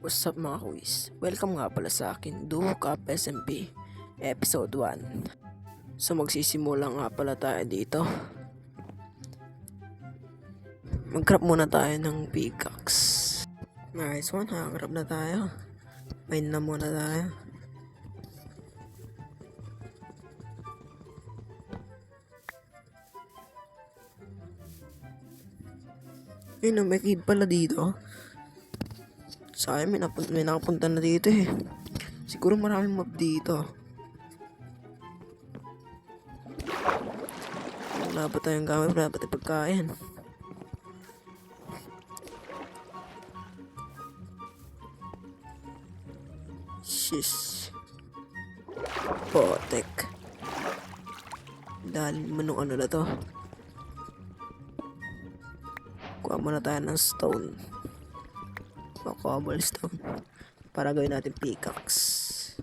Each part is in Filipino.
What's up mga kuis? Welcome nga pala sa akin, Duo Cup SMP Episode 1. So magsisimula nga pala tayo dito. Mag-grab muna tayo ng pickaxe. Nice one ha, grab na tayo. Mine na muna tayo. Yun, may kid pala dito. Sayang may nakapunta na dito eh. Siguro maraming mob dito. Wala pa tayong gamit, wala pa tayong pagkain. Shish. Potek. Dahil manong ano na to. Kuha muna tayo ng stone. Cobblestone para gawin natin pickaxe.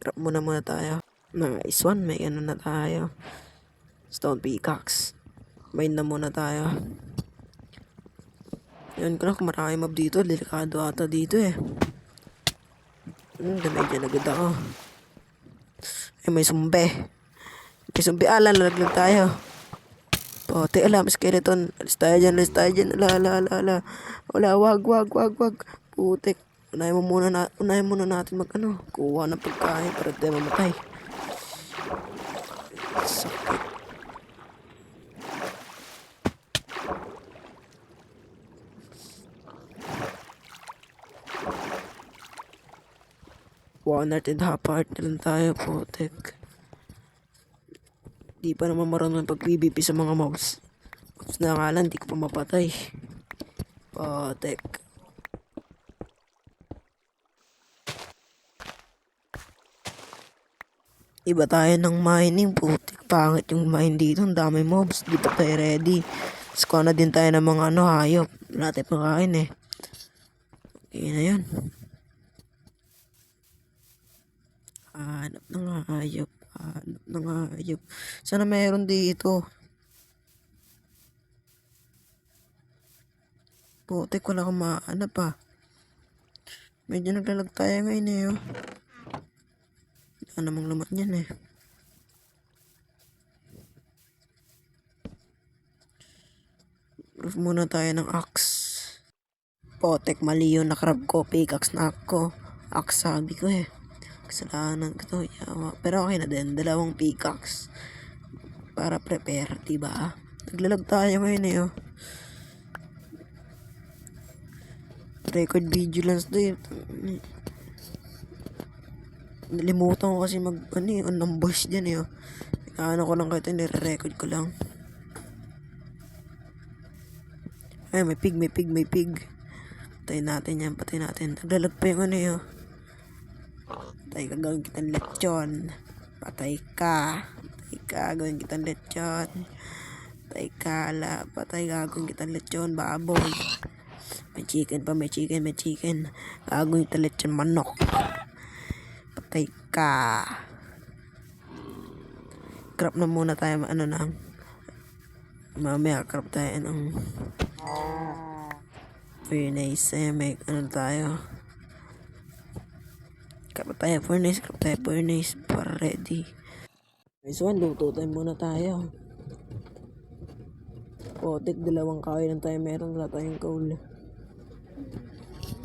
Grab muna tayo. Nice one, may ano na tayo. Stone pickaxe. Mine na muna tayo. Yun ko na kung marami mob dito. Delikado ata dito eh. Damay dyan agad ako. Ay may sumbe. May sumbe, lalaglag tayo. Teka lang, skeleton. Alis tayo dyan. Ala. Wala, wag. Putik. Unahin muna natin kuha ng pagkain para tayo mamatay. Sakit. One heart and half heart na lang tayo, putik. Di pa naman marunong pag-PvP sa mga mobs. Mobs na akala, hindi ko pa mapatay. Patek. Iba tayo ng mining, putik. Pangit yung mine dito. Ang dami mobs. Di pa tayo ready. Squad na din tayo ng mga hayop. Wala tayo pangkain eh. Okay na yun. Hanap ng hayop. Sana mayroon dito. Putik, wala akong mahanap pa. Medyo naglalag tayo ngayon eh. Wala namang lamat yan eh. Proof muna tayo ng axe. Putik, mali yun. Nakrab ko. Pickaxe na ako. Axe sabi ko eh. Kasalanan ko to, yawa. Pero okay na din, 2 pickaxe para prepare, diba? Naglalag tayo ngayon eh. Record vigilance to. Nalimutan ko kasi on ng voice dyan eh. Ano ko lang kahit nire-record ko lang. Ay, may pig. Patay natin. Naglalag pa yung Patay ka, gawin kitang lechon. Patay ka, gawin kitang lechon. Patay ka, gagawin kitang lechon, baboy. May chicken. Gagawin kitang lechon, manok. Patay ka. Crop na muna tayo, mamaya crop tayo ng furnace. May tayo. Crop tayo furnace para ready. Nice one, luto tayo muna tayo. Potik, 2 kahoy lang tayo meron, wala tayong coal.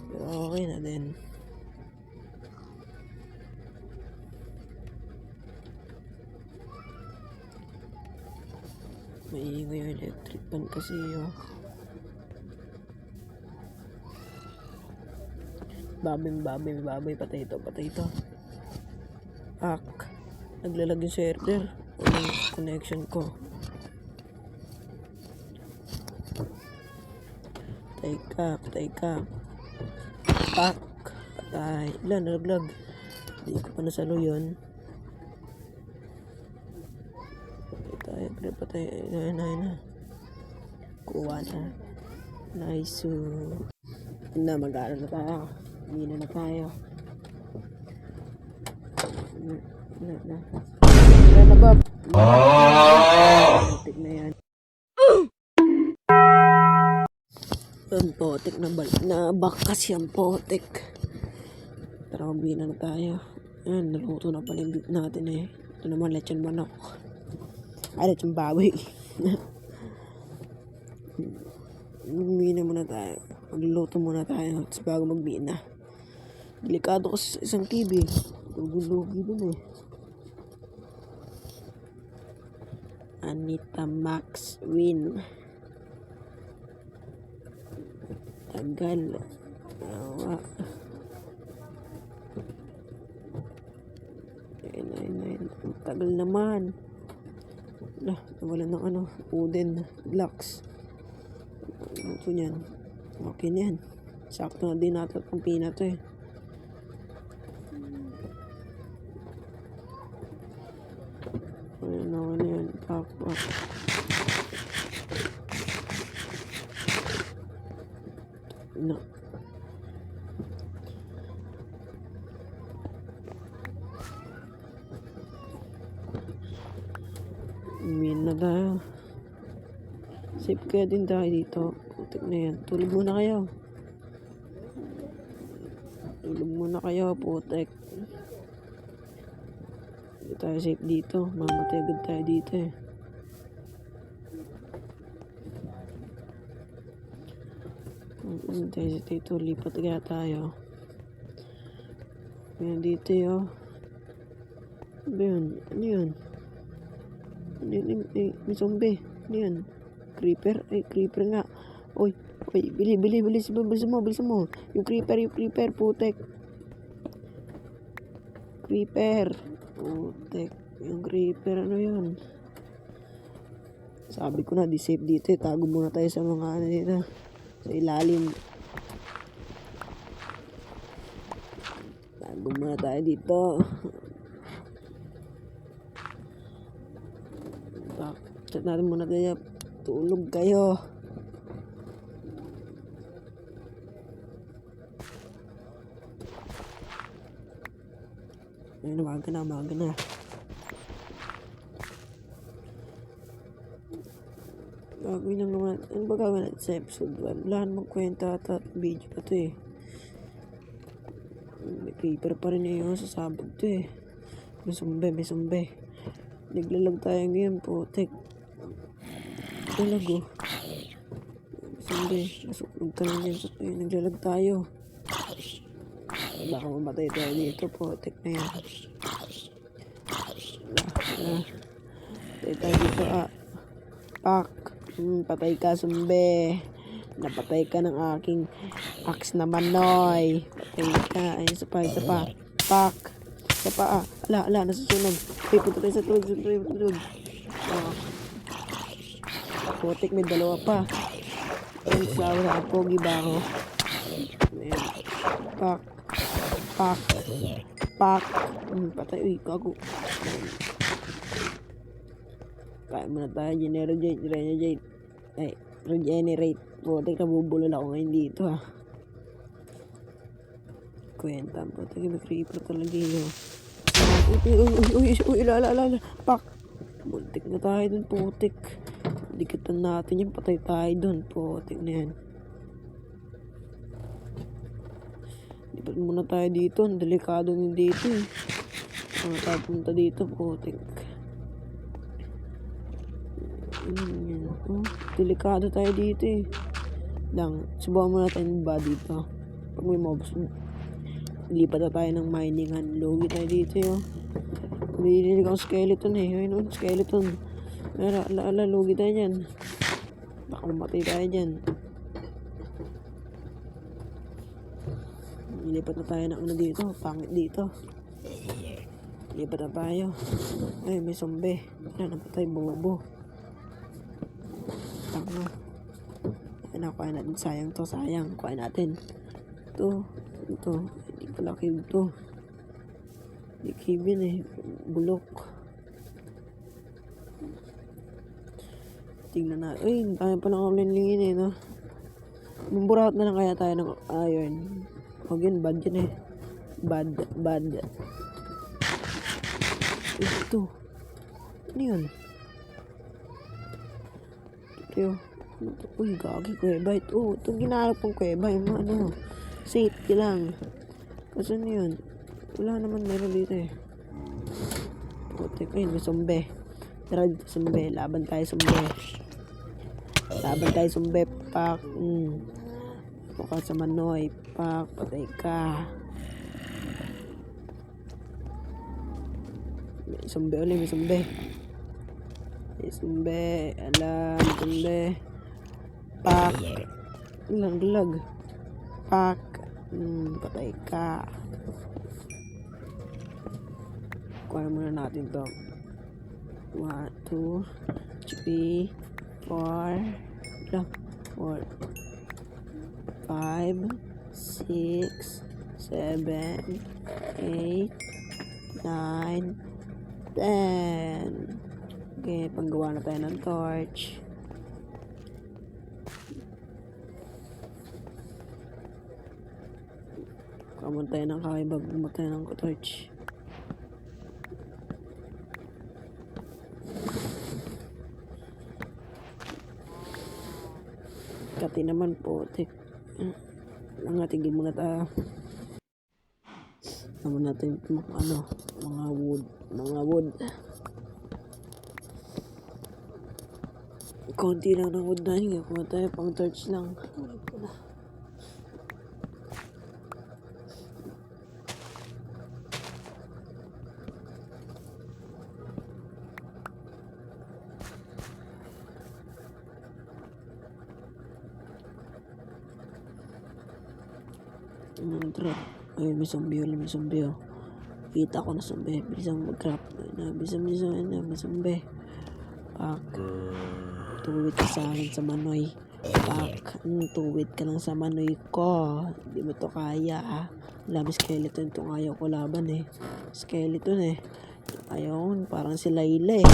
Pero okay na din. May ingay yung electric pan kasi Baboy, patay ito. Naglalag yung server. Walang connection ko. Patay ka. Patay. Nalaglag. Hindi ko pa nasalo yun. Patay. Na. Kuha na. Nice. Mag-aaral na tayo. Hindi na tayo. Na Bob. Tignan yan. Ang potek na bakas yung potek. Tara, magbina na tayo. Ayan, naluto na pala yung beef natin eh. Ito naman, lechon manok. Ay, lechon baboy. Magbina muna tayo. Magluluto muna tayo bago magbina. Delikado kasi sa isang TV. Lugi-lugi dun eh. Anita Max win. Tagal. Awa. Ayun. Tagal naman. Nawalan ng Uden. Lux. Ito yan. Okay na yan. Sakto na din natin ang pina to eh. Ayun na yan. Pak. No. Win na tayo. Safe kaya din tayo dito. Putik na yan. Tulog muna kayo. Putik. Hindi tayo safe dito. Mamatay agad tayo dito eh. Tayo sa dito. Lipat kaya tayo. Yan dito yun. Ano yun? May zombie. Ano yun? Creeper? Ay, creeper nga. Oy, bilis mo. Yung creeper, putek. Creeper. Putek. Yung creeper, ano yun? Sabi ko na, di safe dito eh. Tago muna tayo sa mga dito. Sa ilalim. Tago muna tayo dito. Chat natin muna tayo. Tulog kayo. Ayun, umaga na. Gagawin lang naman. Ano ba gagawin natin sa episode 1? Wala namang kwenta at video pa to eh. May creeper pa rin eh. Sasabog to eh. May sumbe. Naglalag tayo ngayon, putek. Naglalag oh. Sumbe. Nasuklog ka lang yan. Naglalag tayo. Baka mamatay tayo dito, putek na yan. Patay tayo dito Pak. Patay ka, sumbe. Napatay ka ng aking axe na manoy. Patay ka. Ay, isa pa. Pak. Isa pa Ala, nasusunog. Ay, punta tayo sa tulog. Putik, may dalawa pa. Ay, sa pogi ba ako? Ayan. Pak. Patay. Uy, kago. Kaya muna tayo. Regenerate. Putik, nabubulol ako ngayon dito Kwenta. Putik, may creeper talaga yun. Uy, lala. Pak. Putik na tayo dun, putik. Dikitan natin yung patay tayo dun, putik na yan. Lipat muna tayo dito. Ang delikado din dito eh. Tayo punta dito, putik. Delikado tayo dito eh. Subukan muna tayo ba dito. Pag may mobs, lipat na tayo ng miningan. Logi tayo dito yun. May akong skeleton eh. Ayun, skeleton. Ala, logi tayo dyan. Baka mamatay tayo dyan. Lipat na tayo ng dito. Pangit dito. Lipat na tayo. Ay, may zombie. Napatay, bobo. Tanga. Ayun, kuhain natin. Sayang. Kuhain natin. Ito. Hindi pala cube to. Hindi cube yun eh. Bulok. Tingnan na. Ay, tayo pa ng online eh, no? Bumburat na lang kaya tayo ng iron. Huwag yun, bad yun eh. Bad. Ito. Ano yun? Ito. Ano to? Uy, gagi, kuweba ito. Itong ginarap kong kuweba, yung mga ano, safety lang. Kasi ano yun? Wala naman meron dito eh. Putik, ayun, may sumbe. Tara dito, sumbe. Laban tayo, sumbe. Laban tayo, sumbe. Pak. Mukha sa manoy. Pak, patay ka. May sumbe ulit, may sumbe. May sumbe. Alam, sumbe. Pak. Lag. Pak. Patay ka. Kuha muna natin to. 1, 2, 3, 4, 4, 5, 6, 7, 8, 9, 10. Okay, panggawa na tayo ng torch. Kamon tayo ng kakibag, tayo ng torch. Kati naman po, ang ating mga naman natin mga wood. Konti lang ng wood na yun, kung tayo pang torch lang. Ayun, may zombie. Kita ko na zombie. Bilisang mag-crap. Bilisang may zombie. Pak. Tuwid ka sa akin sa manoy. Pak. Tuwid ka lang sa manoy ko. Hindi mo to kaya, ha. Wala, may skeleton itong ayaw ko laban, eh. Skeleton, eh. Ayun, parang si Layla, eh.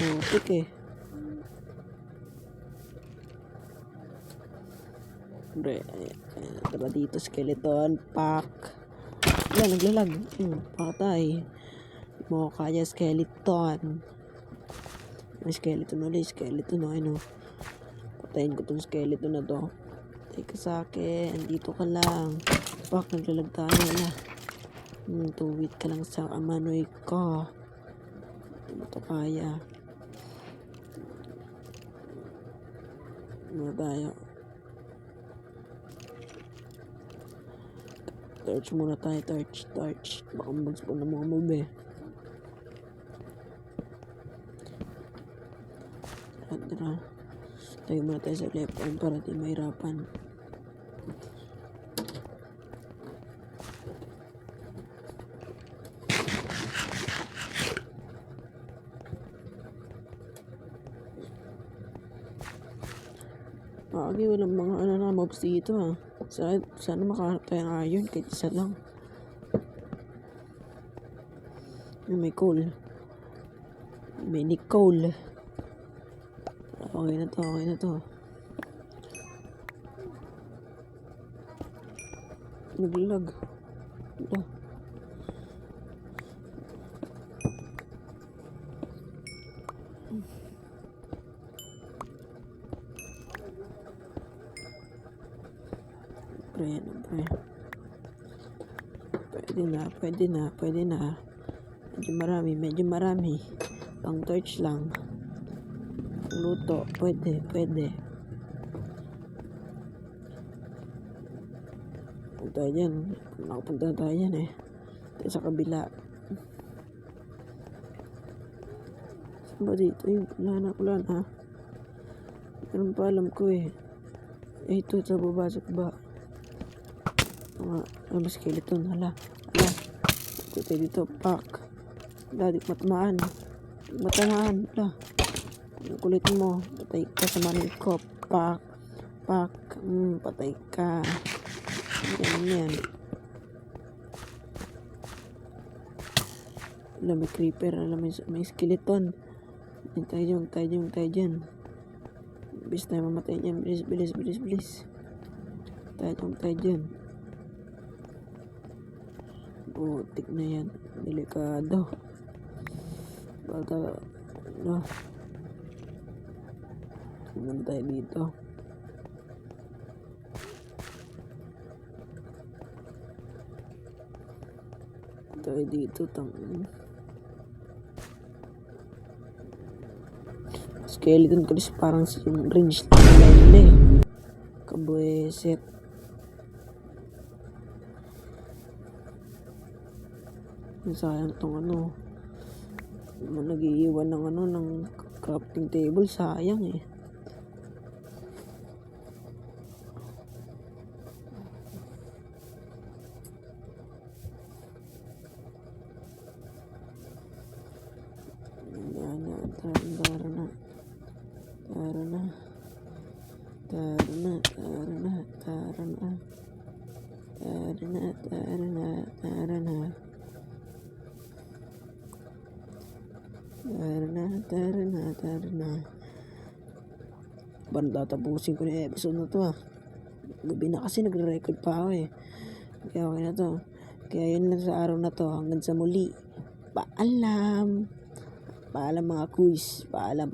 Putik, eh. Pre, tara dito, skeleton. Pak. Yan, naglalag. Patay. Hindi mo kaya, skeleton. May skeleton ulit. Skeleton, ano. Patayin ko tong skeleton na to. Patay ka sa akin. Andito ka lang. Pak, naglalag tayo. Wala. Tuwid ka lang sa amanoy ko. Hindi mo to kaya. Ano tayo? Torch muna tayo, torch. Baka mag-spawn ng mga mob, eh. Tara. Tayo muna tayo sa left arm para di mahirapan. Walang mga mobs dito, ha. Sana makahanap tayo ng iron kahit isa lang. May coal. May Nicole. Okay na to. Naglag. Wala. Pre. Pwede na. Medyo marami. Pang torch lang. Luto. Pwede. Punta dyan. Nakapunta tayo dyan, eh. Tayo sa kabila. Saan ba dito? Wala na. Ganun pa alam ko, eh. Ito, sa baba. Mga skeleton. Hala. Ito tayo dito. Pak. Hala, di matamaan. Hala. Ang kulit mo. Patay ka sa manig ko. Pak. Patay ka. Yan. Alam, may creeper. Alam, may skeleton. Tayo dyan. Bilis tayo mamatay dyan. Bilis. Tayo dyan. Butik na yan. Delikado. Ano tayo dito? Tayo dito, skeleton ko parang yung range nila eh. Kabueset. Sayang tong ano. Nag-iiwan ng ano, ng crafting table. Sayang eh. Tara na. Parang tatapusin ko na yung episode na to ah. Gabi na kasi nagre-record pa ako eh. Kaya okay na to. Kaya yun lang sa araw na to. Hanggang sa muli. Paalam. Paalam mga kuys. Paalam.